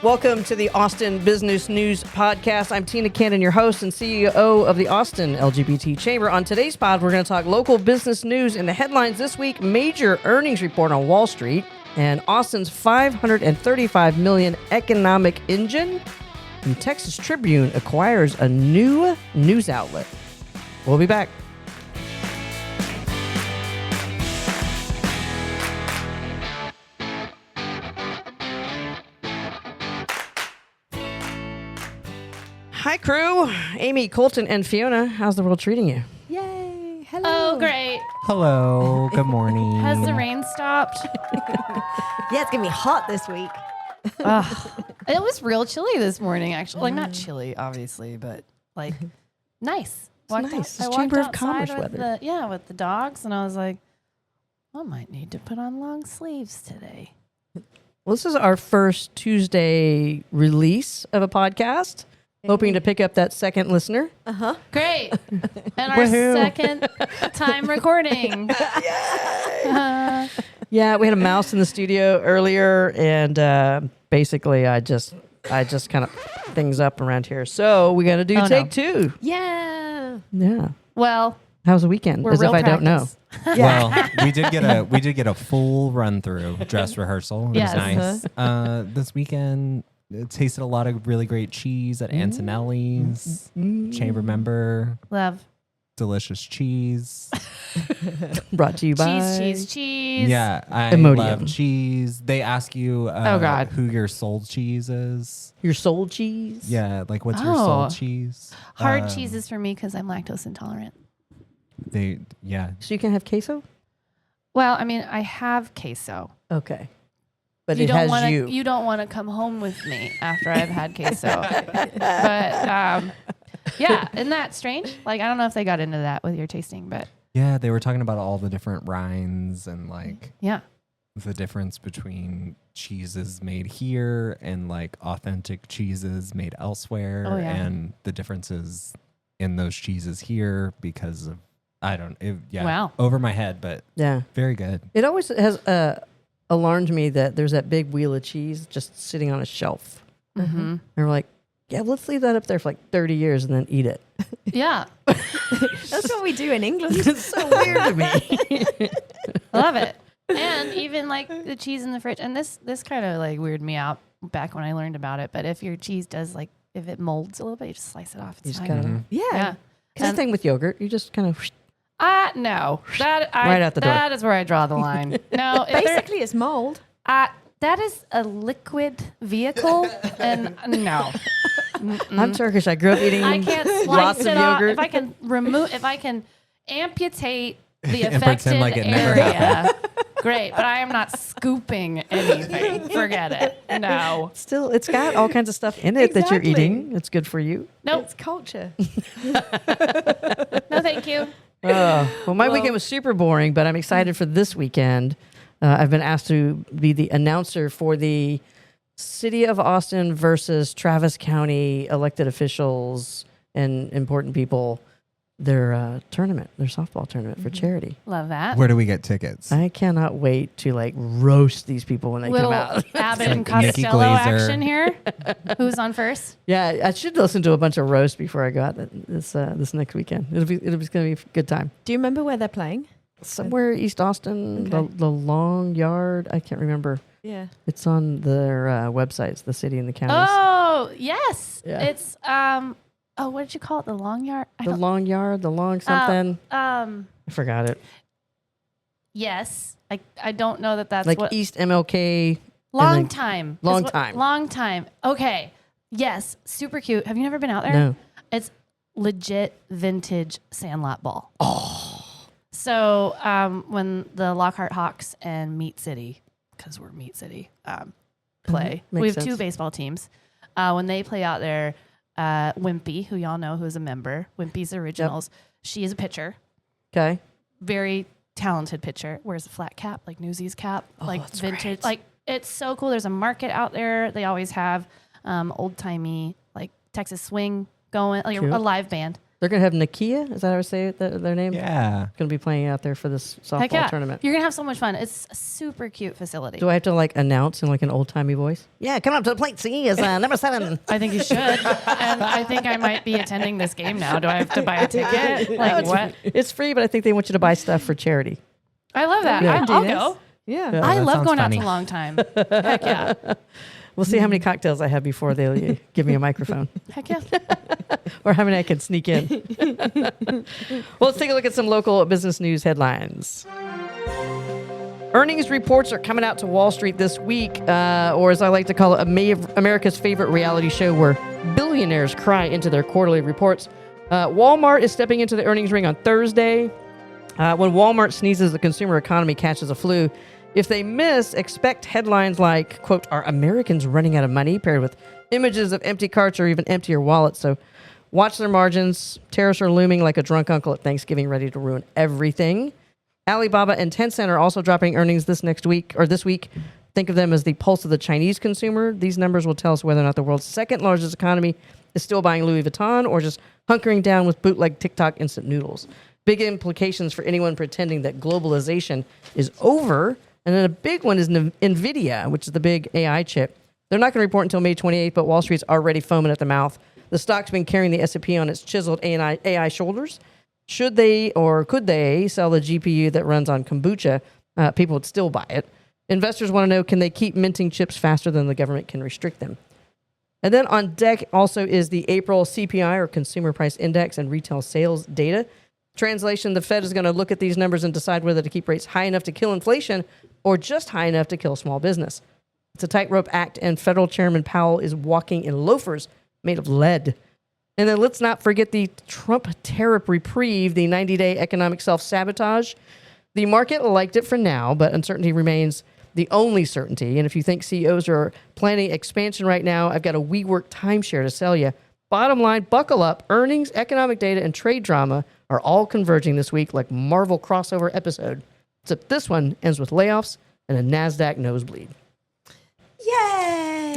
Welcome to the Austin Business News Podcast. I'm Tina Cannon, your host and CEO of the Austin LGBT Chamber. On today's pod, we're going to talk local business news and the headlines this week, major earnings report on Wall Street, and Austin's $535 million economic engine, and Texas Tribune acquires a new news outlet. We'll be back. Hi, crew. Amy, Colton, and Fiona. How's the world treating you? Yay. Hello. Oh, great. Hello. Good morning. Has the rain stopped? Yeah, it's going to be hot this week. It was real chilly this morning, actually. Like, not chilly, obviously, but like nice. Nice. I It's walked Chamber of outside Commerce with weather. with the dogs, and I was like, I might need to put on long sleeves today. Well, this is our first Tuesday release of a podcast. Hoping to pick up that second listener. Great. And our Woohoo. second time recording. Yeah, we had a mouse in the studio earlier, and basically I just kind of things up around here. So we got to do take two. Yeah. Yeah. Well, How's the weekend? we're As real if I don't know. practice. Well, we did get a full run through dress rehearsal. It Yes. was nice. This weekend, tasted a lot of really great cheese at Antonelli's. Chamber member, Love. delicious cheese. Brought to you by Cheese. Yeah, I Imodium. love cheese. They ask you Oh, God. who your sold cheese is. your soul cheese. Yeah, like what's your Oh. sold cheese? Hard cheeses for me because I'm lactose intolerant. Yeah. So you can have queso? Well, I mean, I have queso. Okay. But You it don't has want you. to. You don't want to come home with me after I've had queso. But yeah, isn't that strange? Like, I don't know if they got into that with your tasting, but Yeah, they were talking about all the different rinds and like yeah. the difference between cheeses made here and like authentic cheeses made elsewhere, Oh, yeah. and the differences in those cheeses here because of Wow. over my head, but Yeah. very good. It always has alarmed me that there's that big wheel of cheese just sitting on a shelf. Mm-hmm. And we're like, yeah, let's leave that up there for like 30 years and then eat it. Yeah. That's what we do in England. It's so weird to me. I love it. And even like the cheese in the fridge. And this kind of like weirded me out back when I learned about it. But if your cheese does like, if it molds a little bit, you just slice it off. You It's just fine. gotta- Yeah. Same thing with yogurt. You just kind of No. Right out the door. That is where I draw the line. No. If there- Basically, it's mold. that is a liquid vehicle, and no, I'm Turkish. I grew up eating I can't slice lots of it off. yogurt. If I can amputate the And affected pretend like it never area, great. But I am not scooping anything. Forget it. No, Still, it's got all kinds of stuff in it that you're Exactly. eating. It's good for you. nope, It's culture. no, thank you. Well, my weekend was super boring, but I'm excited for this weekend. I've been asked to be the announcer for the City of Austin versus Travis County elected officials and important people, their tournament, their softball tournament for charity. Love that. Where do we get tickets? I cannot wait to like roast these people when they Little come out. Abbott and Like Nikki Costello Glaser. action here. Who's on first? Yeah, I should listen to a bunch of roast before I go out this next weekend. It'll be going to be a good time. Do you remember where they're playing? Somewhere East Austin, Okay. the Long Yard. I can't remember. Yeah. It's on their websites, the city and the counties. Oh yes, Yeah. it's Oh, what did you call it? The long yard. The Long Yard, the Long something. I forgot it. Yes. I don't know that's Like what. East MLK. Long then- time. Long Is what- time. Long time. Okay. Yes. Super cute. Have you never been out there? No. It's legit vintage Sandlot ball. Oh. So when the Lockhart Hawks and Meat City, because we're Meat City, play, Makes we have sense. two baseball teams. When they play out there, Wimpy, who y'all know who's a member, Wimpy's Originals, she is a pitcher. Okay. Very talented pitcher. Wears a flat cap, like Newsies cap, like that's vintage. great. Like it's so cool. There's a market out there. They always have old timey like Texas swing going, like Cute. a live band. They're going to have Nakia. Is that how I say it, their name? Yeah. Going to be playing out there for this Heck softball yeah. tournament. You're going to have so much fun. It's a super cute facility. Do I have to like announce in like an old timey voice? Yeah, come up to the plate. See, is number 7. I think you should. And I think I might be attending this game now. Do I have to buy a ticket? Like, what? It's free, but I think they want you to buy stuff for charity. I love that. Yeah. I'll go. Yeah. I that love sounds going funny. out to long time. Heck yeah. We'll see how many cocktails I have before they give me a microphone, Heck yeah. or how many I can sneak in. Well, let's take a look at some local business news headlines. Earnings reports are coming out to Wall Street this week, or as I like to call it, America's favorite reality show where billionaires cry into their quarterly reports. Walmart is stepping into the earnings ring on Thursday. When Walmart sneezes, the consumer economy catches a flu. If they miss, expect headlines like, quote, "Are Americans running out of money?" paired with images of empty carts or even emptier wallets. So watch their margins. Tariffs are looming like a drunk uncle at Thanksgiving, ready to ruin everything. Alibaba and Tencent are also dropping earnings this week. Think of them as the pulse of the Chinese consumer. These numbers will tell us whether or not the world's second largest economy is still buying Louis Vuitton or just hunkering down with bootleg TikTok instant noodles. Big implications for anyone pretending that globalization is over. And then a big one is NVIDIA, which is the big AI chip. They're not going to report until May 28th, but Wall Street's already foaming at the mouth. The stock's been carrying the S&P on its chiseled AI shoulders. Should they or could they sell the GPU that runs on kombucha? People would still buy it. Investors want to know, can they keep minting chips faster than the government can restrict them? And then on deck also is the April CPI, or Consumer Price Index, and retail sales data. Translation, the Fed is going to look at these numbers and decide whether to keep rates high enough to kill inflation or just high enough to kill small business. It's a tightrope act, and Federal Chairman Powell is walking in loafers made of lead. And then let's not forget the Trump tariff reprieve, the 90-day economic self-sabotage. The market liked it for now, but uncertainty remains the only certainty. And if you think CEOs are planning expansion right now, I've got a WeWork timeshare to sell you. Bottom line, buckle up. Earnings, economic data, and trade drama are all converging this week like Marvel crossover episode. Except this one ends with layoffs and a NASDAQ nosebleed. Yay!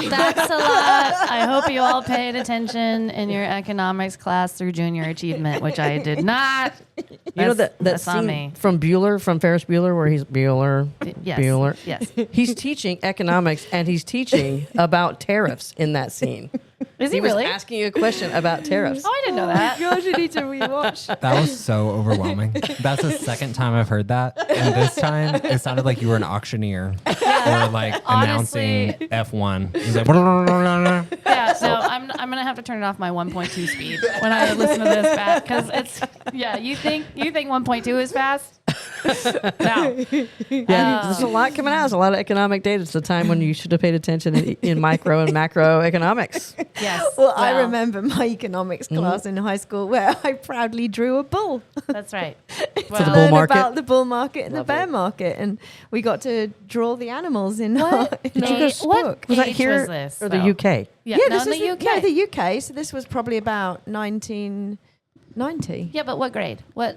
That's a lot. I hope you all paid attention in your economics class through junior achievement, which I did not. You know that that's on scene me. from Ferris Bueller, where he's Bueller. Yes. Bueller. Yes. He's teaching economics and he's teaching about tariffs in that scene. Is he He was really? asking you a question about tariffs. Oh, I didn't know that. Gosh, you need to rewatch. That was so overwhelming. That's the second time I've heard that. And this time it sounded like you were an auctioneer or like Honestly. announcing F1. He's like, Yeah, so I'm gonna have to turn it off my 1.2 speed when I listen to this back because it's you think 1.2 is fast? No. Yeah, there's a lot coming out. There's a lot of economic data. It's the time when you should have paid attention in micro and macro economics. Yes. Well, I remember my economics class in high school where I proudly drew a bull. That's right. the bull Learn market. about the bull market and Lovely. the bear market, and we got to draw the animals in What our, in our age- what book. Was that age here was this, or the though? UK? Yeah, no, this in is the UK. No, the UK. So this was probably about 1990. Yeah, but what grade? What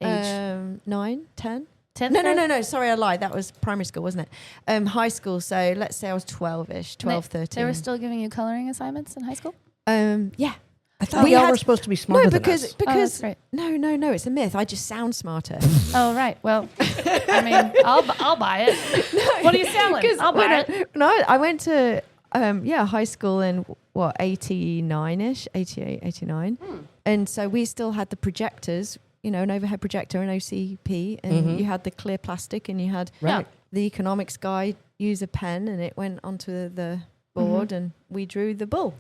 age? 9, 10. 10th No, grade? no. Sorry, I lied. That was primary school, wasn't it? High school. So let's say I was 12-ish, 12, 13. They were still giving you coloring assignments in high school? Yeah. I thought We y'all had- were supposed to be smarter No, than because us. that's great. no, it's a myth. I just sound smarter. Oh, right. Well, I mean, I'll buy it. What are you selling? I'll buy it. No, I went to high school in 89ish, 88, 89. And so we still had the projectors, an overhead projector and OCP, and you had the clear plastic, and you had Right. the economics guy use a pen, and it went onto the board, and we drew the bull.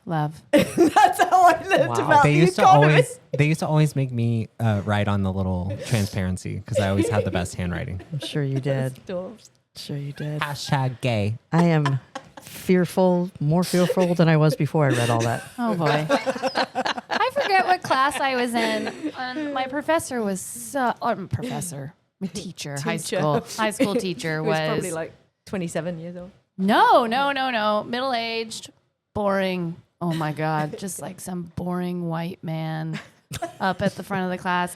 Love. That's how I learned Wow. about they the used to economy. always make me write on the little transparency because I always had the best handwriting. I'm sure you did. Dwarves. Sure you did. Hashtag gay. I am more fearful than I was before I read all that. Oh, boy. I forget what class I was in. And my professor was my teacher, high school teacher He was was probably like 27 years old. No. Middle-aged, boring. Oh my God. Just like some boring white man up at the front of the class.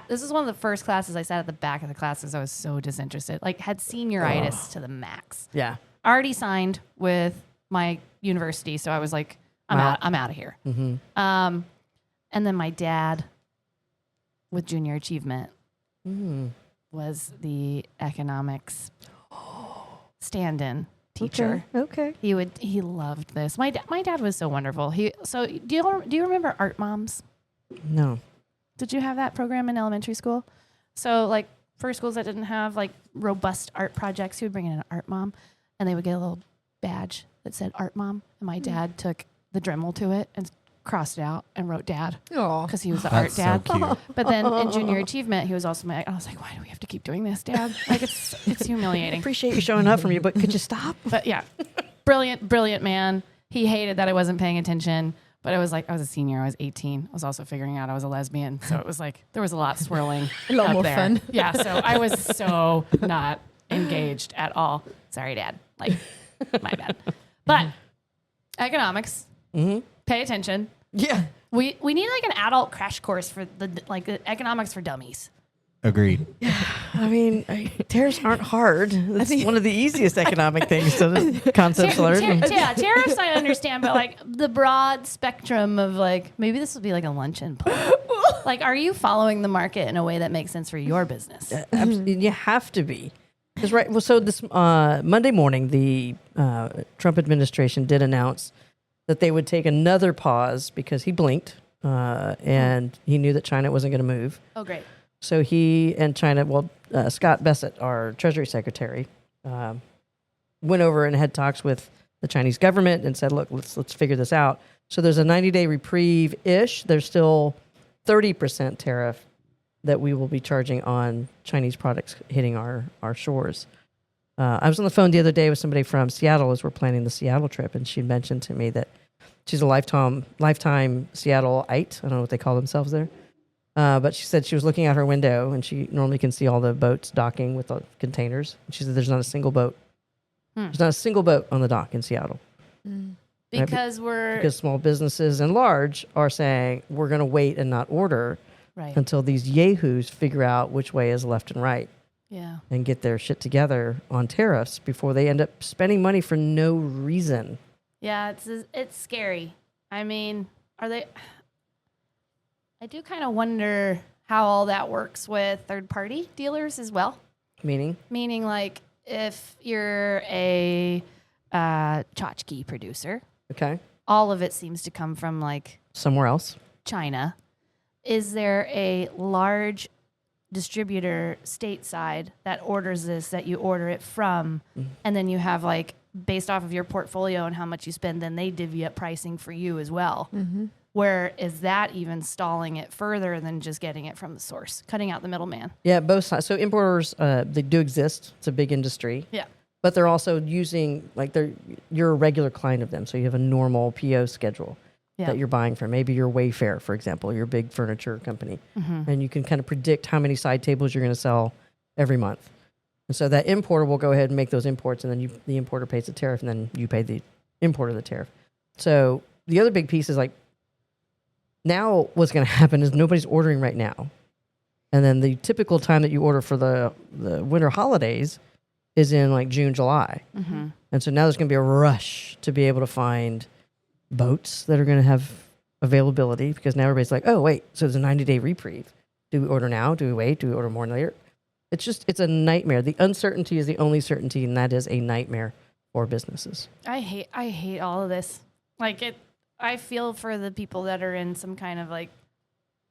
This is one of the first classes I sat at the back of the class because I was so disinterested. Like had senioritis to the max. Yeah. Already signed with my university. So I was like, I'm out of here. And then my dad, with junior achievement, was the economics stand-in teacher. Okay. He loved this. My dad was so wonderful. Do you remember Art Moms? No. Did you have that program in elementary school? So like for schools that didn't have like robust art projects, he would bring in an art mom, and they would get a little badge that said Art Mom, and my dad took the Dremel to it and crossed it out and wrote Dad because he was the art dad. So cute. But then in junior achievement, he was also I was like, why do we have to keep doing this, Dad? Like it's humiliating. Appreciate you showing up for me, but could you stop? But yeah, brilliant man. He hated that I wasn't paying attention. But I was like, I was a senior. I was 18. I was also figuring out I was a lesbian. So it was like, there was a lot swirling. A lot up more there. fun. Yeah. So I was so not engaged at all. Sorry, Dad. Like, my bad. But economics, pay attention. Yeah. We need like an adult crash course for the economics for dummies. Agreed. I mean, tariffs aren't hard. It's one of the easiest economic things to concepts learn. Tariffs I understand, but like the broad spectrum of like, maybe this will be like a luncheon point. Like, are you following the market in a way that makes sense for your business? You have to be. Because well, so this Monday morning, the Trump administration did announce that they would take another pause because he blinked and he knew that China wasn't going to move. Oh, great. So he and China, Scott Bessent, our Treasury Secretary, went over and had talks with the Chinese government and said, look, let's figure this out. So there's a 90-day reprieve-ish. There's still 30% tariff that we will be charging on Chinese products hitting our shores. I was on the phone the other day with somebody from Seattle as we're planning the Seattle trip, and she mentioned to me that she's a lifetime Seattleite. I don't know what they call themselves there. But she said she was looking out her window, and she normally can see all the boats docking with the containers. And she said there's not a single boat. There's not a single boat on the dock in Seattle. Because because small businesses and large are saying we're going to wait and not order until these yahoos figure out which way is left and right. Yeah. And get their shit together on tariffs before they end up spending money for no reason. Yeah, it's scary. I mean, I do kind of wonder how all that works with third-party dealers as well. Meaning, like, if you're a tchotchke producer, okay, all of it seems to come from, like, somewhere else. China. Is there a large distributor stateside that orders this, that you order it from, and then you have, like, based off of your portfolio and how much you spend, then they divvy up pricing for you as well? Where is that even stalling it further than just getting it from the source, cutting out the middleman? Yeah, both sides. So importers, they do exist. It's a big industry. Yeah. But they're also using, like, you're a regular client of them. So you have a normal PO schedule that you're buying from. Maybe you're Wayfair, for example, your big furniture company. And you can kind of predict how many side tables you're going to sell every month. And so that importer will go ahead and make those imports, and then the importer pays the tariff, and then you pay the importer the tariff. So the other big piece is, like, now what's going to happen is nobody's ordering right now. And then the typical time that you order for the winter holidays is in like June, July. And so now there's going to be a rush to be able to find boats that are going to have availability, because now everybody's like, oh, wait, so there's a 90-day reprieve. Do we order now? Do we wait? Do we order more later? It's a nightmare. The uncertainty is the only certainty, and that is a nightmare for businesses. I hate all of this. Like, I feel for the people that are in some kind of like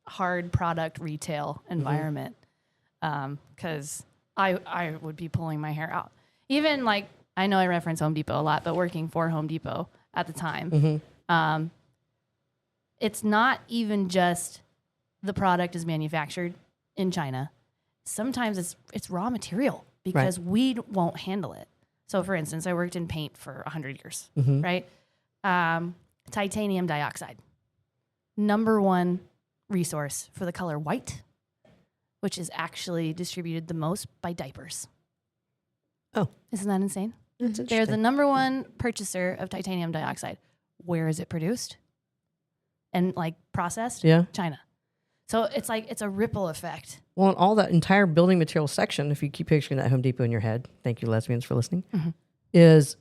hard product retail environment, because I would be pulling my hair out. Even like, I know I reference Home Depot a lot, but working for Home Depot at the time, it's not even just the product is manufactured in China. Sometimes it's raw material because we won't handle it. So for instance, I worked in paint for 100 years, right? Titanium dioxide, #1 resource for the color white, which is actually distributed the most by diapers. Oh. Isn't that insane? That's They're the interesting. #1 purchaser of titanium dioxide. Where is it produced? And like processed? Yeah. China. So it's like, it's a ripple effect. Well, and all that entire building material section, if you keep picturing that Home Depot in your head, thank you, lesbians, for listening, is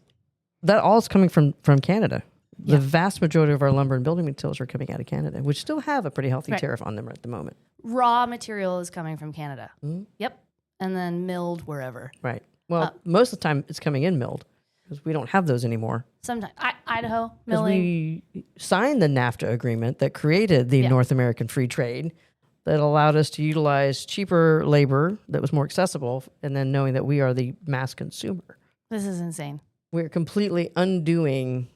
that all is coming from Canada. The vast majority of our lumber and building materials are coming out of Canada, which still have a pretty healthy Right. tariff on them at the moment. Raw material is coming from Canada. Mhm. Yep. And then milled wherever. Right. Well, most of the time it's coming in milled because we don't have those anymore. Sometimes Idaho Because milling. we signed the NAFTA agreement that created the Yeah. North American Free Trade that allowed us to utilize cheaper labor that was more accessible, and then knowing that we are the mass consumer. This is insane. We're completely undoing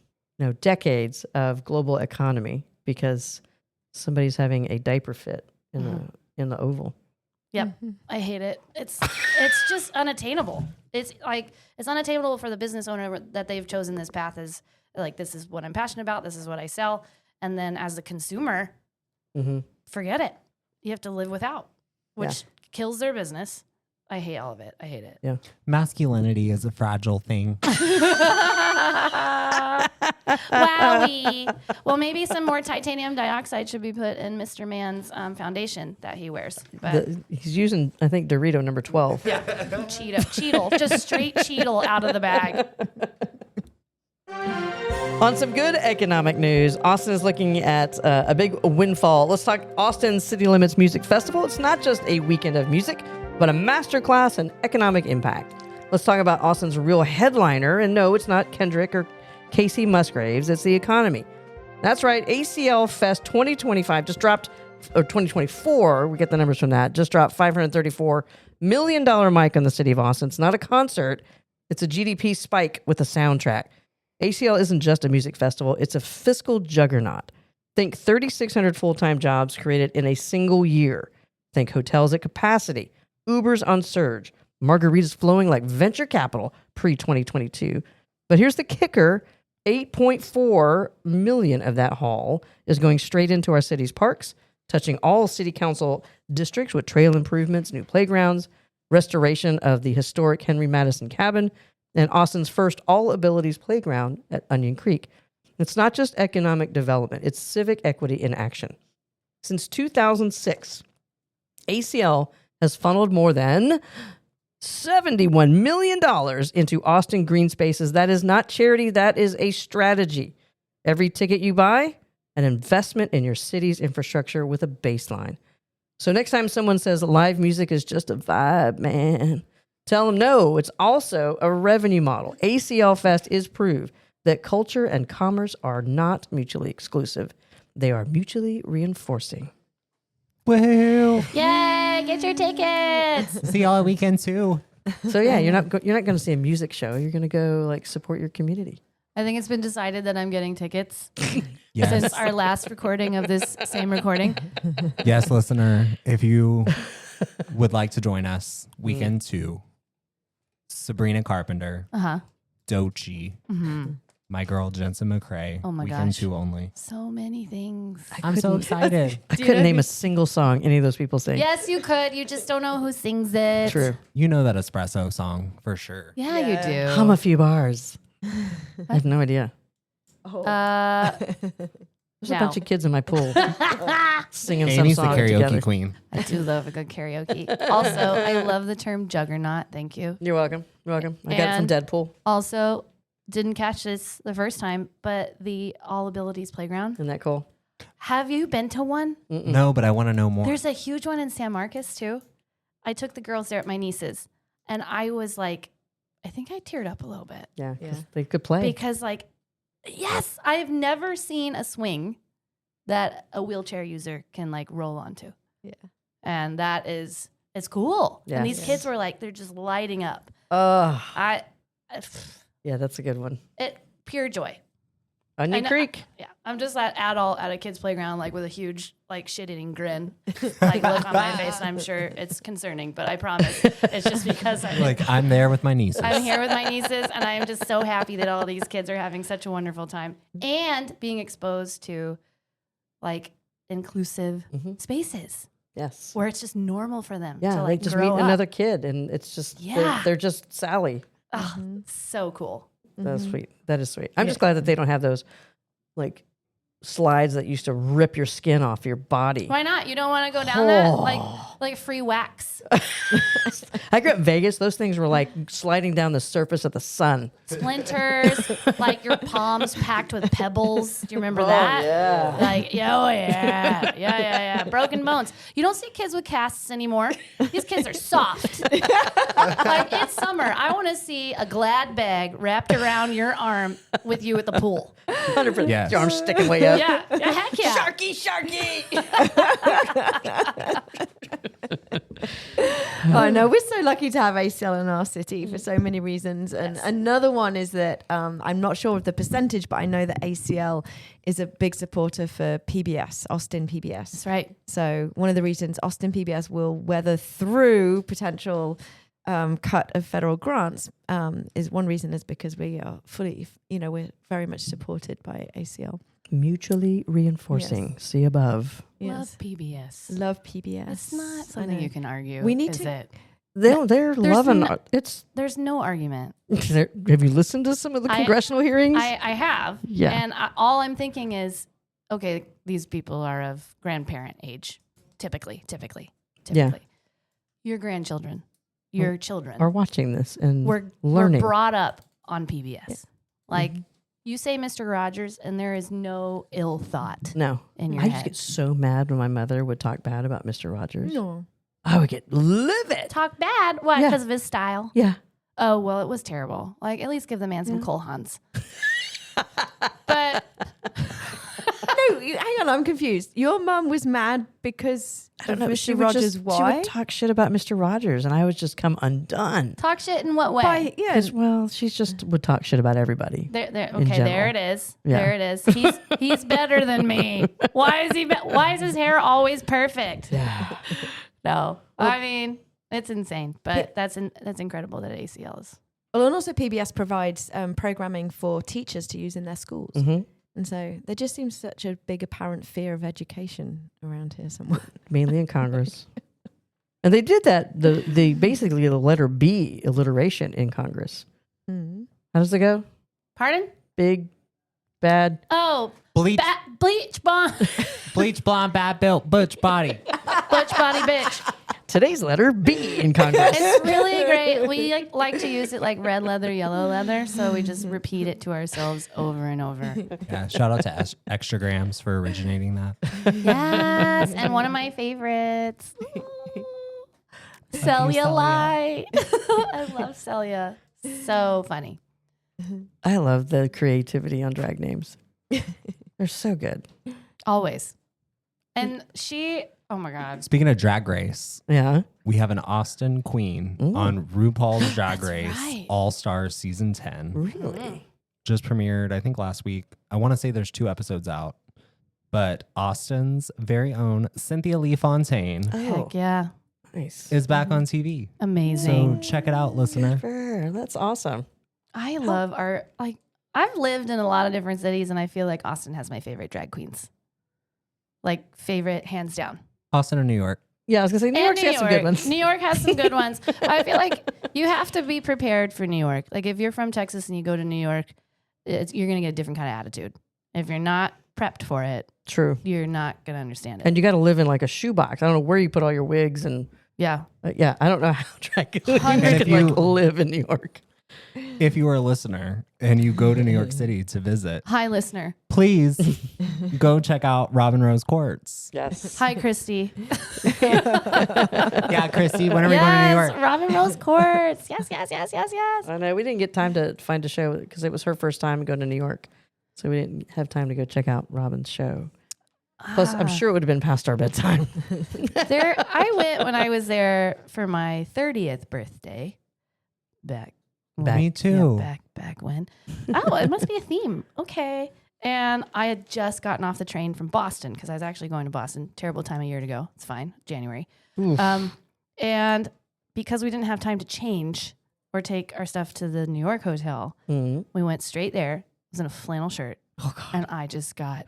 decades of global economy because somebody's having a diaper fit in the Oval. Yep. I hate it. It's just unattainable. It's unattainable for the business owner that they've chosen this path as like, this is what I'm passionate about. This is what I sell. And then as the consumer, forget it. You have to live without, which kills their business. I hate all of it. I hate it. Yeah. Masculinity is a fragile thing. Wowie. Well, maybe some more titanium dioxide should be put in Mr. Man's foundation that he wears. But He's using, I think, Dorito number 12. yeah, Cheetle, just straight Cheetle out of the bag. On some good economic news, Austin is looking at a big windfall. Let's talk Austin City Limits Music Festival. It's not just a weekend of music, but a masterclass in economic impact. Let's talk about Austin's real headliner. And no, it's not Kendrick or Casey Musgraves. It's the economy. That's right. ACL Fest 2025 just dropped, or 2024, we get the numbers from that, just dropped $534 million mic on the city of Austin. It's not a concert. It's a GDP spike with a soundtrack. ACL isn't just a music festival. It's a fiscal juggernaut. Think 3,600 full-time jobs created in a single year. Think hotels at capacity, Ubers on surge, margaritas flowing like venture capital pre-2022. But here's the kicker. 8.4 million of that haul is going straight into our city's parks, touching all city council districts with trail improvements, new playgrounds, restoration of the historic Henry Madison Cabin, and Austin's first all-abilities playground at Onion Creek. It's not just economic development, it's civic equity in action. Since 2006, ACL has funneled more than $71 million into Austin green spaces. That is not charity, that is a strategy. Every ticket you buy, an investment in your city's infrastructure with a baseline. So next time someone says live music is just a vibe, man, tell them no, it's also a revenue model. ACL Fest is proof that culture and commerce are not mutually exclusive. They are mutually reinforcing. Well, Yay, get your tickets. see y'all at weekend too. So yeah, you're not going to see a music show. You're going to go like support your community. I think it's been decided that I'm getting tickets Yes. since our last recording of this same recording. Yes, listener, if you would like to join us, weekend 2, Sabrina Carpenter, Dochi, my girl Jensen McCrae. Oh my weekend gosh. 2 only. So many things. I'm so excited. I couldn't name a single song any of those people sing. Yes, you could. You just don't know who sings it. True. You know that espresso song for sure. Yeah, you do. Hum a few bars. I have no idea. There's a No. bunch of kids in my pool singing Amy's some the song karaoke together. queen. I do love a good karaoke. Also, I love the term juggernaut. Thank you. You're welcome. You're welcome. I got it from And- Deadpool. Also, didn't catch this the first time, but the All Abilities Playground. Isn't that cool? Have you been to one? No, but I want to know more. There's a huge one in San Marcos too. I took the girls there at my niece's, and I was like, I think I teared up a little bit Yeah, 'cause they could play. because, like, yes, I've never seen a swing that a wheelchair user can like roll onto. Yeah. And it's cool. Yeah. And these Yes. kids were like, they're just lighting up. Oh, Yeah, that's a good one. pure joy. Onion know- Creek. Yeah, I'm just that adult at a kid's playground, like with a huge, like shit-eating grin, like look on my face. And I'm sure it's concerning, but I promise it's just because I'm there with my nieces. I'm here with my nieces, and I am just so happy that all these kids are having such a wonderful time and being exposed to like inclusive spaces Yes. where it's just normal for them Yeah, to like they just grow meet up. another kid, and it's just Yeah. they're just Sally. So cool. That's sweet. That is sweet. I'm just glad that they don't have those like slides that used to rip your skin off your body. Why not? You don't want to go down that like free wax. I grew up in Vegas. Those things were like sliding down the surface of the sun. Splinters, like your palms packed with pebbles. Do you remember that? Yeah. Like, yeah. Broken bones. You don't see kids with casts anymore. These kids are soft. Like, it's summer. I want to see a Glad bag wrapped around your arm with you at the pool. 100%. Yes. Your arm sticking way up. Yeah, heck yeah. Sharky. Oh no, we're so lucky to have ACL in our city for so many reasons. And another one is that I'm not sure of the percentage, but I know that ACL is a big supporter for PBS, Austin PBS. That's right. So one of the reasons Austin PBS will weather through potential cut of federal grants is one reason is because we are fully, we're very much supported by ACL. Mutually reinforcing. Yes. See above. Love PBS. Love PBS. It's not something you can argue. We need is to- it? They're loving it's. There's no argument. Have you listened to some of the congressional hearings? I have. Yeah. And all I'm thinking is, okay, these people are of grandparent age, typically. Yeah. Your grandchildren, your children are watching this and were learning. brought up on PBS. Like, you say Mr. Rogers, and there is no ill thought No. in your I used to head. get so mad when my mother would talk bad about Mr. Rogers. No. I would get livid. Talk bad? Why? Yeah. Because of his style? Yeah. Oh, well, it was terrible. Like, at least give the man some Cole Hans. But No, hang on, I'm confused. Your mum was mad because of Mr. Rogers. She Why? would talk shit about Mr. Rogers, and I would just come undone. talk shit in what way? Well, she just would talk shit about everybody. There, in okay, there general. it is. Yeah. There it is. He's better than me. Why is he? Why is his hair always perfect? Yeah. No, I mean it's insane, but that's incredible that ACL is. Well, and also PBS provides programming for teachers to use in their schools. Mm-hmm. And so there just seems such a big apparent fear of education around here somewhere. Mainly in Congress. And they did that, the basically the letter B alliteration in Congress. Mm. How does it go? Pardon? Big, bad. Oh, Bleach, bleach blonde, bleach blonde, bad built, butch body. butch body bitch. Today's letter B in Congress. It's really great. We like to use it like red leather, yellow leather, so we just repeat it to ourselves over and over. Yeah, shout out to Extragrams for originating that. Yes, and one of my favorites, Cellulite. I love Celia. So funny. I love the creativity on drag names. They're so good. Always. And she, oh my God. Speaking of Drag Race, Yeah. we have an Austin queen Ooh. on RuPaul's Drag That's Race right. All Stars Season 10. Really? Just premiered, I think, last week. I want to say there's 2 episodes out. But Austin's very own Cynthia Lee Fontaine Oh, Heck yeah. nice. is back on TV. Amazing. So check it out, listener. Sure. That's awesome. I love I've lived in a lot of different cities and I feel like Austin has my favorite drag queens. Like favorite hands down. Austin or New York? Yeah, I was going to say New York's got some good ones. New York has some good ones. I feel like you have to be prepared for New York. Like if you're from Texas and you go to New York, you're going to get a different kind of attitude. If you're not prepped for it, True. you're not going to understand it. And you got to live in like a shoebox. I don't know where you put all your wigs and yeah. yeah, I don't know how drag queens Hundreds. could like live in New York. If you are a listener and you go to New York City to visit, Hi, listener. please go check out Robin Rose Courts. Yes. Hi, Christy. Yeah, Christy, when are we going to New York? Robin Rose Courts. Yes. I know we didn't get time to find a show because it was her first time going to New York. So we didn't have time to go check out Robin's show. Plus, I'm sure it would have been past our bedtime. I went when I was there for my 30th birthday. Me too. Back when. Oh, it must be a theme. Okay. And I had just gotten off the train from Boston because I was actually going to Boston. Terrible time of year to go. It's fine. January. And because we didn't have time to change or take our stuff to the New York hotel, Mm. we went straight there. I was in a flannel shirt. Oh, God. And I just got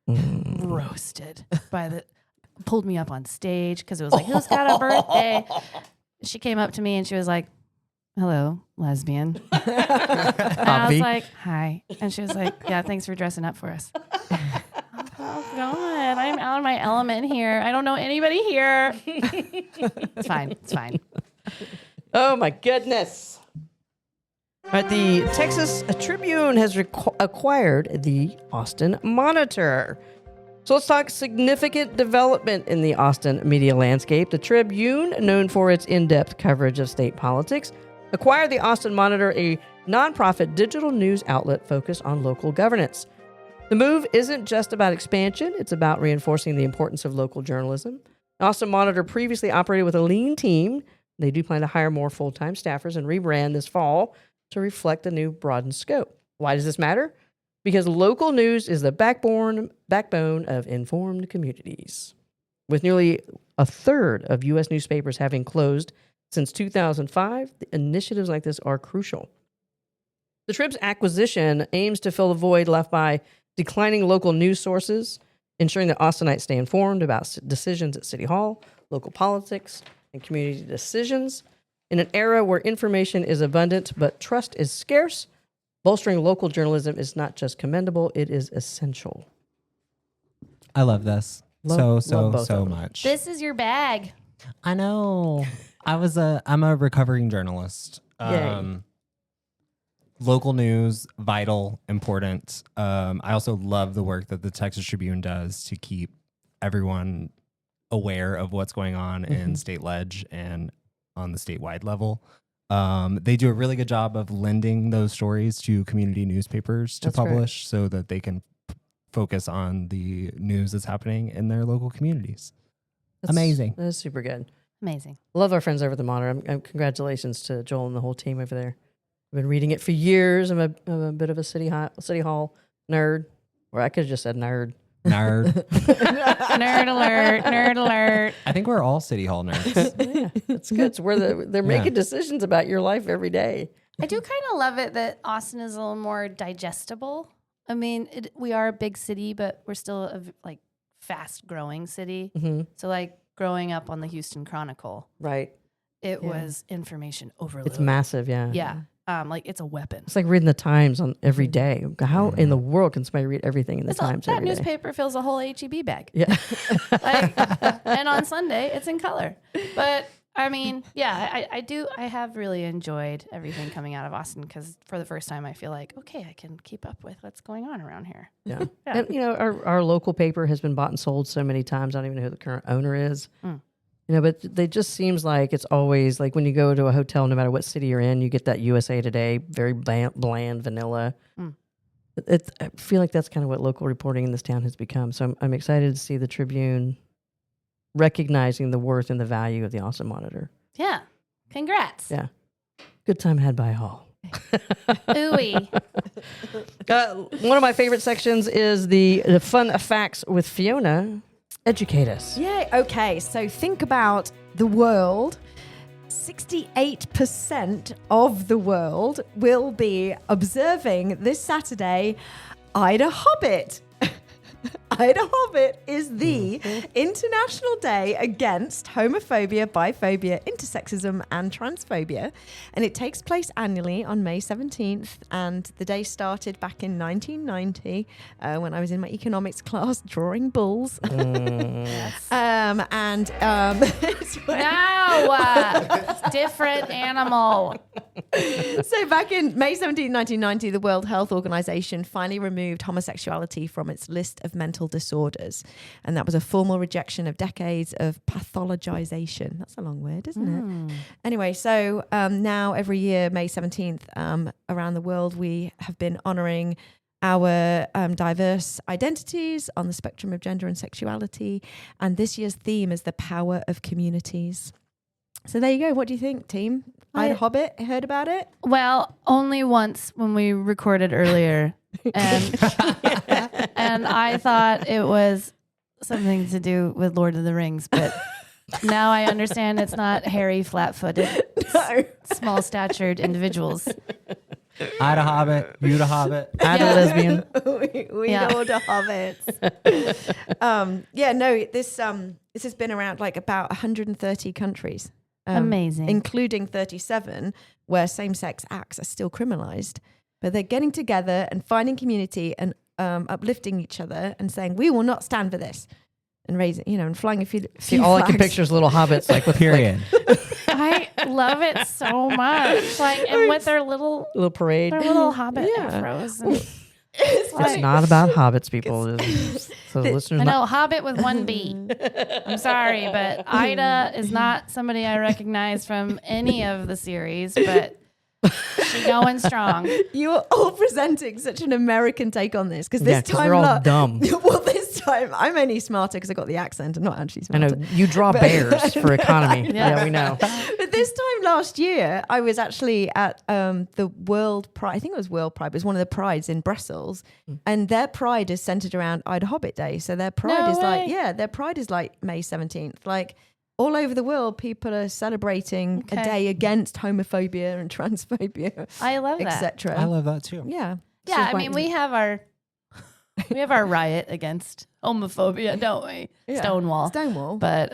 Mm. roasted pulled me up on stage because it was like, who's got a birthday? She came up to me and she was like, hello, lesbian. And I was Hobby. like, hi. And she was like, yeah, thanks for dressing up for us. Oh God, I'm out of my element here. I don't know anybody here. It's fine. It's fine. Oh my goodness. All right, the Texas Tribune has acquired the Austin Monitor. So let's talk significant development in the Austin media landscape. The Tribune, known for its in-depth coverage of state politics, acquired the Austin Monitor, a nonprofit digital news outlet focused on local governance. The move isn't just about expansion, it's about reinforcing the importance of local journalism. The Austin Monitor previously operated with a lean team. They do plan to hire more full-time staffers and rebrand this fall to reflect the new broadened scope. Why does this matter? Because local news is the backbone of informed communities. With nearly a third of U.S. newspapers having closed since 2005, initiatives like this are crucial. The Trib's acquisition aims to fill the void left by declining local news sources, ensuring that Austinites stay informed about decisions at City Hall, local politics, and community decisions. In an era where information is abundant but trust is scarce, bolstering local journalism is not just commendable, it is essential. I love this Love both so of them. much. This is your bag. I know. I'm a recovering journalist. Yay. Local news, vital, important. I also love the work that the Texas Tribune does to keep everyone aware of what's going on in state ledge and on the statewide level. They do a really good job of lending those stories to community newspapers to That's right. publish so that they can focus on the news that's happening in their local communities. Amazing. That's super good. Amazing. Love our friends over at the Monitor. Congratulations to Joel and the whole team over there. I've been reading it for years. I'm a bit of a City Hall nerd, or I could have just said nerd. Nerd. Nerd alert. Nerd alert. I think we're all City Hall nerds. Yeah, that's good. It's where they're making decisions about your life every day. I do kind of love it that Austin is a little more digestible. I mean, we are a big city, but we're still a fast growing city. Mm-hmm. So like growing up on the Houston Chronicle, Right. it was information overload. It's massive, yeah. Yeah. Like it's a weapon. It's like reading the Times on every day. How in the world can somebody read everything in the Times that every day? newspaper fills a whole HEB bag. Yeah. And on Sunday, it's in color. But I mean, yeah, I have really enjoyed everything coming out of Austin because for the first time, I feel like, okay, I can keep up with what's going on around here. Yeah. And, our local paper has been bought and sold so many times. I don't even know who the current owner is. But they just seems like it's always like when you go to a hotel, no matter what city you're in, you get that USA Today, very bland vanilla. I feel like that's kind of what local reporting in this town has become. So I'm excited to see the Tribune recognizing the worth and the value of the Austin Monitor. Yeah. Congrats. Yeah. Good time had by all. Ooey. One of my favorite sections is the fun facts with Fiona. Educate us. Yay. Okay. So think about the world. 68% of the world will be observing this Saturday Ida Hobbit. Ida Hobbit is the International Day Against Homophobia, Biphobia, Intersexism and Transphobia. And it takes place annually on May 17th. And the day started back in 1990 when I was in my economics class drawing bulls. It's Different animal. So back in May 17, 1990, the World Health Organization finally removed homosexuality from its list of mental disorders. And that was a formal rejection of decades of pathologization. That's a long word, isn't it? Anyway, so now every year, May 17th, around the world, we have been honoring our diverse identities on the spectrum of gender and sexuality. And this year's theme is the power of communities. So there you go. What do you think, team? Ida Hobbit, heard about it? Well, only once when we recorded earlier. And and I thought it was something to do with Lord of the Rings, but now I understand it's not hairy, flat-footed, small-statured individuals. Ida Hobbit, you the Hobbit. Ida lesbian. we know the hobbits. This has been around like about 130 countries. Amazing. Including 37 where same-sex acts are still criminalized. But they're getting together and finding community and uplifting each other and saying, we will not stand for this. And raising, and flying a few See, all flags. I can picture is little hobbits, like with Period. I love it so much. Like, and with their little parade. hobbit afros. And It's not about hobbits, people. So the listeners I know, Hobbit with one B. I'm sorry, but Ida is not somebody I recognize from any of the series, but she's going strong. You are all presenting such an American take on this because this time we're all dumb. Well, this time I'm only smarter because I got the accent and not actually I smarter. know you draw bears for economy. Yeah. Yeah, we know. But this time last year, I was actually at the World Pride. I think it was World Pride. It was one of the prides in Brussels, and their pride is centered around Ida Hobbit Day. So their pride is their pride is like May 17th. Like all over the world, people are celebrating a day against homophobia and transphobia. I love that. etc. I love that too. Yeah. Yeah, I mean, we have our riot against homophobia, don't we? Yeah. Stonewall. But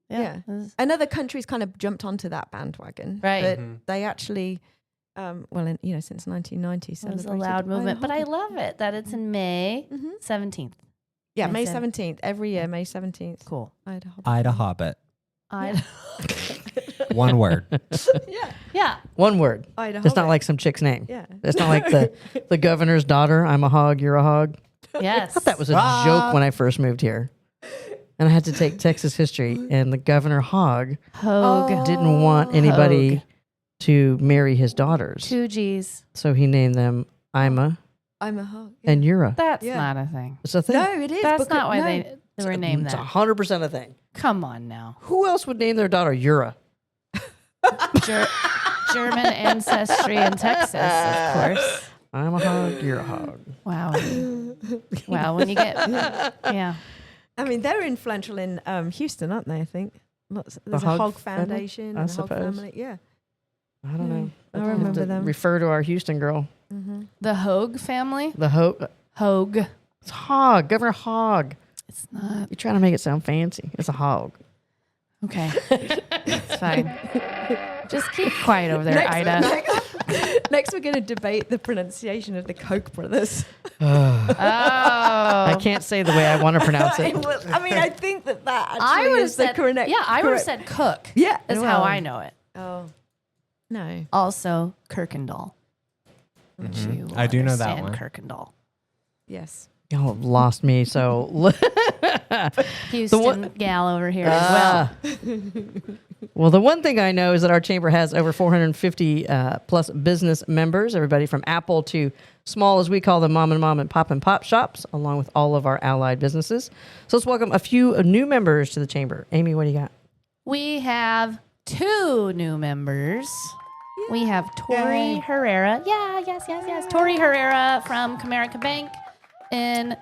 Yeah. And other countries kind of jumped onto that bandwagon. Right. But they actually, since 1990, it was a celebrated loud movement. Ida But I Hobbit. love it that it's in May 17th. Yeah, May May 7th. 17th. Every year, May 17th. Cool. Ida Hobbit. Ida Hobbit. Ida. One word. Yeah. One word. Ida It's not Hobbit. like some chick's name. Yeah. It's not like the governor's daughter. I'm a hog. You're a hog. Yes. I thought that was a joke when I first moved here. And I had to take Texas history, and the governor Hogg Hogue. didn't want anybody to marry his daughters. 2 G's. So he named them Ima I'm a hog. Yeah. and Yura. That's Yeah. not a thing. It's a thing. No, it is. That's because- not why no. they were named It's that. 100% a thing. Come on now. Who else would name their daughter Yura? German ancestry in Texas, of course. I'm a hog. You're a hog. Wow. Wow. When you get, yeah. I mean, they're influential in Houston, aren't they? I think. There's a Hog Hog family? Foundation I and a Hog suppose. family. Yeah. I don't know. I We'll have remember to them. Refer to our Houston girl. The Hogue family? The Hog. Hogue. It's Hog. Governor Hogg. It's not. You're trying to make it sound fancy. It's a hog. Okay. It's fine. Just keep quiet over there, Ida. Next, we're going to debate the pronunciation of the Koch brothers. Oh. I can't say the way I want to pronounce it. I think that I actually would have is the said, correct. yeah, I would have correct- said Cook. Yeah, Is well, how I know it. Oh, no. Also, Kirkendall. I do know that one. Kirkendall. Yes. Y'all have lost me. So, Houston gal over here as well. Well, the one thing I know is that our chamber has over 450 plus business members, everybody from Apple to small, as we call them, mom and pop shops, along with all of our allied businesses. So let's welcome a few new members to the chamber. Amy, what do you got? We have 2 new members. We have Tori Herrera. Yes. Tori Herrera from Comerica Bank in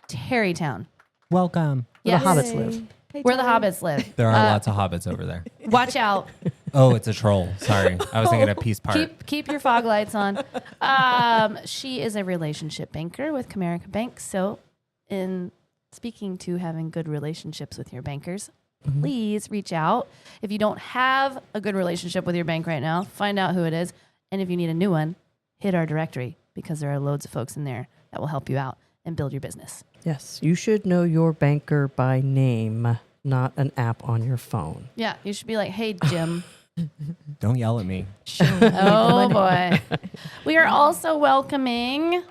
Terrytown. Welcome. Where Yes. the hobbits live. Where the hobbits live. There are lots of hobbits over there. Watch out. Oh, it's a troll. Sorry. I was thinking a peace part. Keep your fog lights on. She is a relationship banker with Comerica Bank. So, in speaking to having good relationships with your bankers, please reach out. If you don't have a good relationship with your bank right now, find out who it is. And if you need a new one, hit our directory because there are loads of folks in there that will help you out and build your business. Yes, you should know your banker by name, not an app on your phone. Yeah, you should be like, hey, Jim. Don't yell at me. Oh, boy. We are also welcoming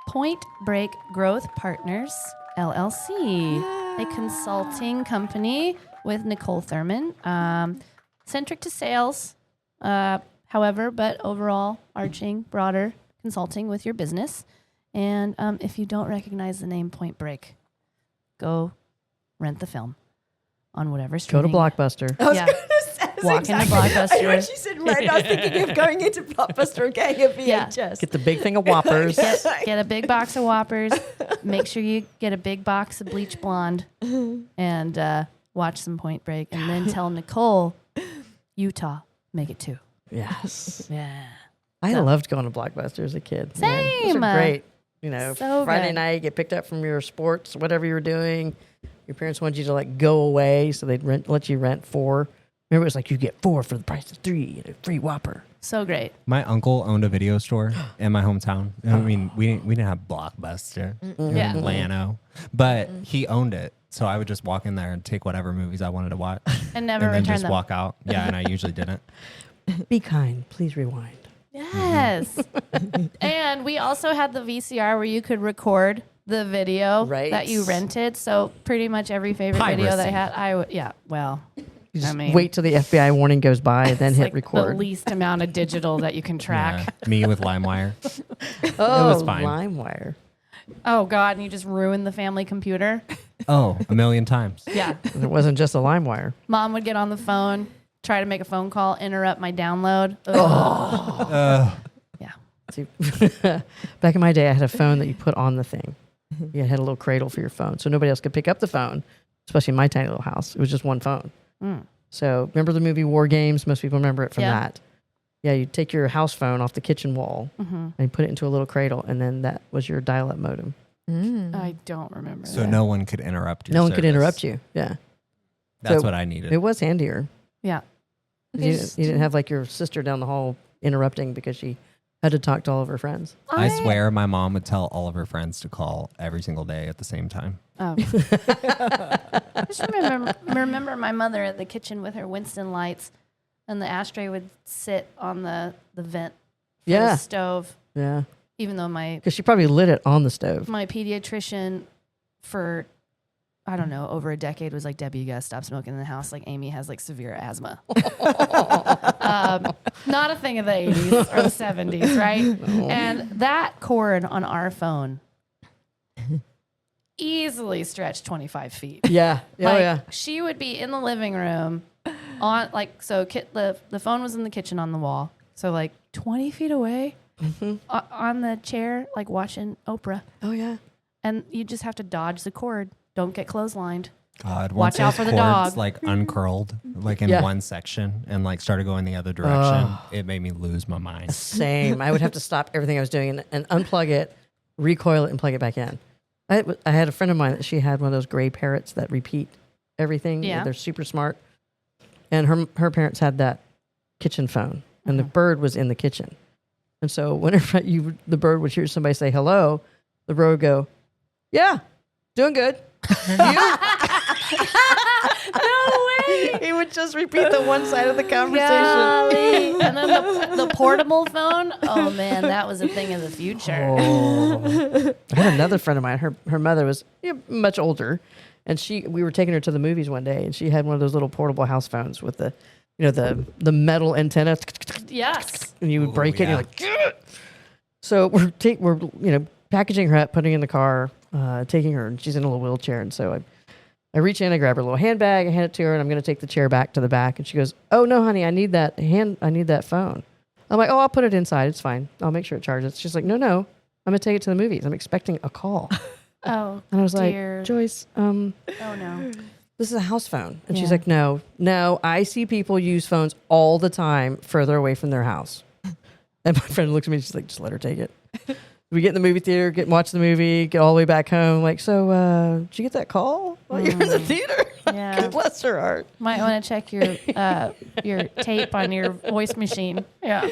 Point Break Growth Partners, LLC, a consulting company with Nicole Thurman, centric to sales, however, but overall arching, broader consulting with your business. And if you don't recognize the name Point Break, go rent the film on whatever Go streaming. to Blockbuster. Yeah. Walk into Blockbuster. When she said red, I was thinking of going into Blockbuster and getting a VHS. Get the big thing of Whoppers. Get a big box of Whoppers. Make sure you get a big box of Bleach Blonde and watch some Point Break. And then tell Nicole, Utah, make it 2. Yes. Yeah. I loved going to Blockbuster as a kid. Man, those Same. are great. You know, So Friday good. night, get picked up from your sports, whatever you were doing. Your parents wanted you to like go away, so they'd let you rent 4 Remember, it was like you get 4 for the price of 3 and a free Whopper. So great. My uncle owned a video store in my hometown. I mean, we didn't have Blockbuster, Yeah. Lano, but he owned it. So I would just walk in there and take whatever movies I wanted to watch, And never and then return just them. walk out. Yeah, and I usually didn't. Be kind. Please rewind. Yes. And we also had the VCR where you could record the video Right. that you rented. So pretty much every favorite video that I Piracy. had, well, You just I mean, wait till the FBI warning goes by, then it's hit like the record. least amount of digital that you can track. Yeah, me with LimeWire. Oh, was fine. LimeWire. Oh God, and you just ruined the family computer. Oh, a million times. Yeah. It wasn't just a LimeWire. Mom would get on the phone, try to make a phone call, interrupt my download. Yeah. See, back in my day, I had a phone that you put on the thing. You had a little cradle for your phone, so nobody else could pick up the phone, especially in my tiny little house. It was just one phone. So remember the movie War Games? Most people remember it from Yeah. that. Yeah, you take your house phone off the kitchen wall and you put it into a little cradle, and then that was your dial-up modem. I don't remember. So that. no one could interrupt you. No one could interrupt you. Yeah, That's So what I needed. it was handier. Yeah. You didn't have like your sister down the hall interrupting because she had to talk to all of her friends. I swear my mom would tell all of her friends to call every single day at the same time. Oh. I just remember my mother at the kitchen with her Winston lights, and the ashtray would sit on the vent for the stove. Yeah, Even though my because she probably lit it on the stove. pediatrician for, I don't know, over a decade was like, Debbie, you gotta stop smoking in the house. Like Amy has like severe asthma. Not a thing of the 80s or the 70s, right? And that cord on our phone easily stretched 25 feet. Yeah. Like, Oh yeah. She would be in the living room on the phone was in the kitchen on the wall. So like 20 feet away on the chair, like watching Oprah. Oh yeah. And you just have to dodge the cord. Don't get clotheslined. God, Watch once out those for the cords dog. like uncurled, like in Yeah. one section, and like started going the other direction, it made me lose my mind. Same. I would have to stop everything I was doing and unplug it, recoil it, and plug it back in. I had a friend of mine that she had one of those gray parrots that repeat everything. Yeah. They're super smart. And her parents had that kitchen phone, and the bird was in the kitchen. And so whenever the bird would hear somebody say hello, the bird would go, "Yeah, doing good." You? No way. He would just repeat the one side of the conversation. Golly. And then the portable phone. Oh man, that was a thing of the future. Oh. I had another friend of mine. Her mother was much older, and we were taking her to the movies one day, and she had one of those little portable house phones with the metal antenna, Yes. and you would break it. And yeah. you're like, "Get it!" So we're packaging her up, putting her in the car, taking her, and she's in a little wheelchair, and so I reach in, I grab her little handbag, I hand it to her, and I'm going to take the chair back to the back. And she goes, "Oh no, honey, I need that phone." I'm like, "Oh, I'll put it inside. It's fine. I'll make sure it charges." She's like, No, I'm going to take it to the movies. I'm expecting a call. Oh. And I was dear. like, "Joyce, Oh no. this is a house phone." And she's Yeah. like, No, I see people use phones all the time further away from their house. And my friend looks at me, she's like, "Just let her take it." We get in the movie theater, watch the movie, get all the way back home. Like, "So, did you get that call while you're in the theater?" Yeah. Bless her heart. Might want to check your tape on your voice machine. Yeah.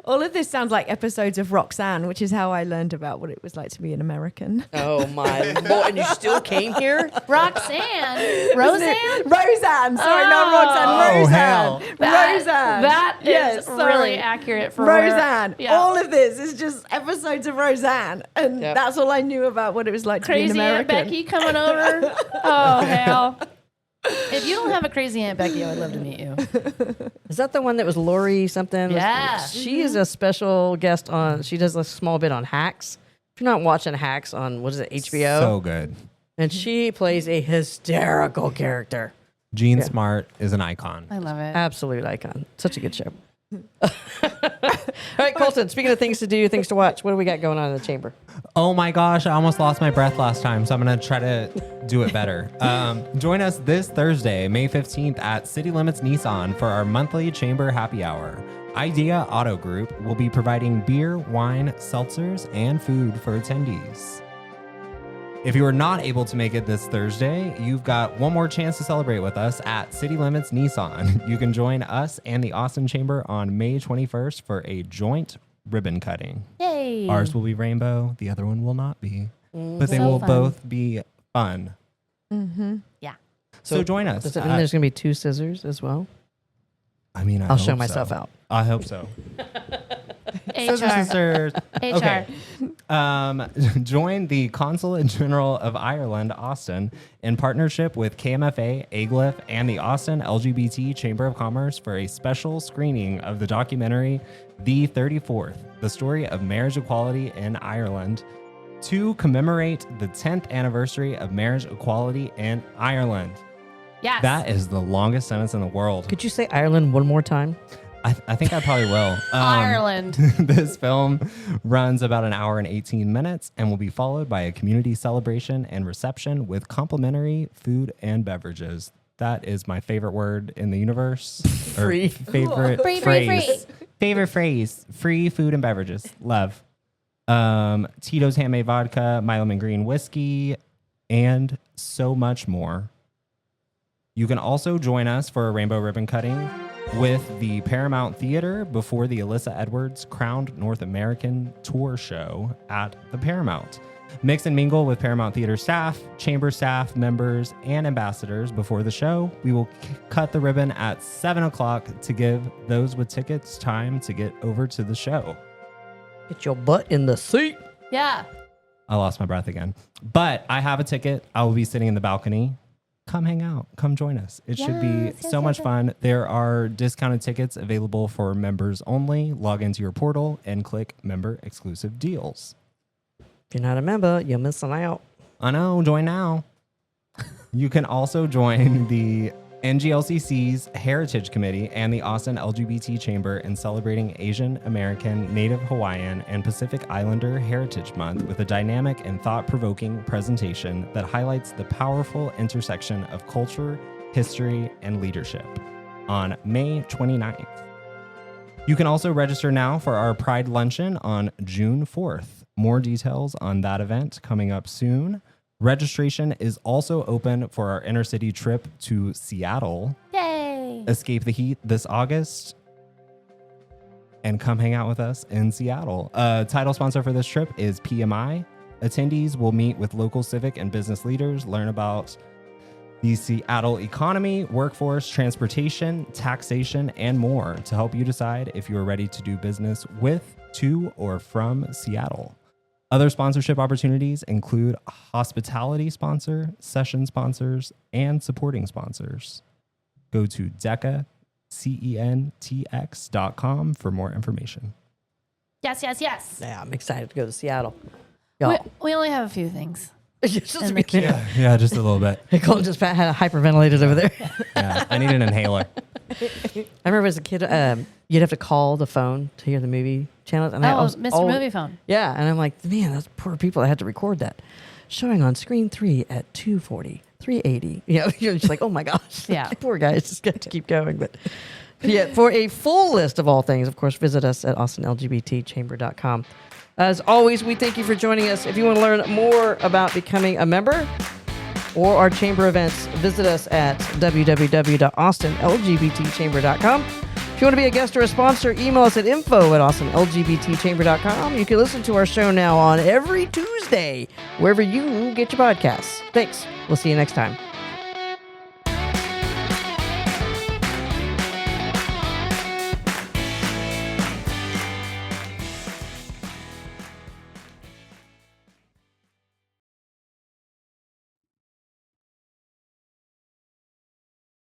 All of this sounds like episodes of Roxanne, which is how I learned about what it was like to be an American. Oh my Lord. And you still came here? Roxanne. Roseanne? Roseanne. Sorry, Oh. not Roxanne. Oh, Roseanne. hell. Roseanne. That is Yes, sorry. really accurate for where- Roseanne. Yeah. All of this is just episodes of Roseanne. And Yep. that's all I knew about what it was like to be Crazy an Aunt American. Becky coming over. Oh, hell. If you don't have a crazy Aunt Becky, I would love to meet you. Is that the one that was Lori something? Yeah. She is a special guest she does a small bit on Hacks. If you're not watching Hacks on, what is it, HBO? So good. And she plays a hysterical character. Gene Smart is an icon. I love it. Absolute icon. Such a good show. All right, Colton, speaking of things to do, things to watch, what do we got going on in the chamber? Oh my gosh, I almost lost my breath last time, so I'm going to try to do it better. Join us this Thursday, May 15th at City Limits Nissan for our monthly chamber happy hour. Idea Auto Group will be providing beer, wine, seltzers, and food for attendees. If you are not able to make it this Thursday, you've got one more chance to celebrate with us at City Limits Nissan. You can join us and the Austin Chamber on May 21st for a joint ribbon cutting. Yay. Ours will be rainbow. The other one will not be. But they So will fun. both be fun. Yeah. So join us. Does it mean there's going to be 2 scissors as well? I mean, I'll show myself out. I hope so. HR. Sisters. HR. Okay. Join the Consulate General of Ireland, Austin, in partnership with KMFA, AGLIF, and the Austin LGBT Chamber of Commerce for a special screening of the documentary The 34th, the story of marriage equality in Ireland, to commemorate the 10th anniversary of marriage equality in Ireland. Yes. That is the longest sentence in the world. Could you say Ireland one more time? I think I probably will. Ireland. This film runs about an hour and 18 minutes and will be followed by a community celebration and reception with complimentary food and beverages. That is my favorite word in the universe. Free. Favorite Free, free, phrase. free. Favorite phrase. Free food and beverages. Love. Tito's handmade vodka, Milam and Green whiskey, and so much more. You can also join us for a rainbow ribbon cutting with the Paramount Theater before the Alyssa Edwards Crowned North American Tour show at the Paramount. Mix and mingle with Paramount Theater staff, chamber staff, members, and ambassadors before the show. We will cut the ribbon at 7 o'clock to give those with tickets time to get over to the show. Get your butt in the seat. Yeah. I lost my breath again. But I have a ticket. I will be sitting in the balcony. Come hang out. Come join us. It should be so much fun. There are discounted tickets available for members only. Log into your portal and click member exclusive deals. If you're not a member, you're missing out. I know. Join now. You can also join the NGLCC's Heritage Committee and the Austin LGBT Chamber in celebrating Asian American, Native Hawaiian, and Pacific Islander Heritage Month with a dynamic and thought-provoking presentation that highlights the powerful intersection of culture, history, and leadership on May 29th. You can also register now for our Pride Luncheon on June 4th. More details on that event coming up soon. Registration is also open for our inner-city trip to Seattle. Yay. Escape the heat this August and come hang out with us in Seattle. Title sponsor for this trip is PMI. Attendees will meet with local civic and business leaders, learn about the Seattle economy, workforce, transportation, taxation, and more to help you decide if you are ready to do business with, to, or from Seattle. Other sponsorship opportunities include hospitality sponsor, session sponsors, and supporting sponsors. Go to CENTX.com for more information. Yes, yes, yes. Yeah, I'm excited to go to Seattle. Y'all. We only have a few things. Just in the queue. Yeah, just a little bit. Colton just had a hyperventilated over there. Yeah, I need an inhaler. I remember as a kid, you'd have to call the phone to hear the movie channels. And Mr. Movie Phone. Yeah, and I'm like, man, those poor people that had to record that. Showing on screen 3 at 2:40, 3:80. You know, you're just like, oh my gosh. Yeah. Poor guys just got to keep going. But yeah, for a full list of all things, of course, visit us at austinlgbtchamber.com. As always, we thank you for joining us. If you want to learn more about becoming a member or our chamber events, visit us at www.austinlgbtchamber.com. If you want to be a guest or a sponsor, email us at info@austinlgbtchamber.com. You can listen to our show now on every Tuesday, wherever you get your podcasts. Thanks. We'll see you next time.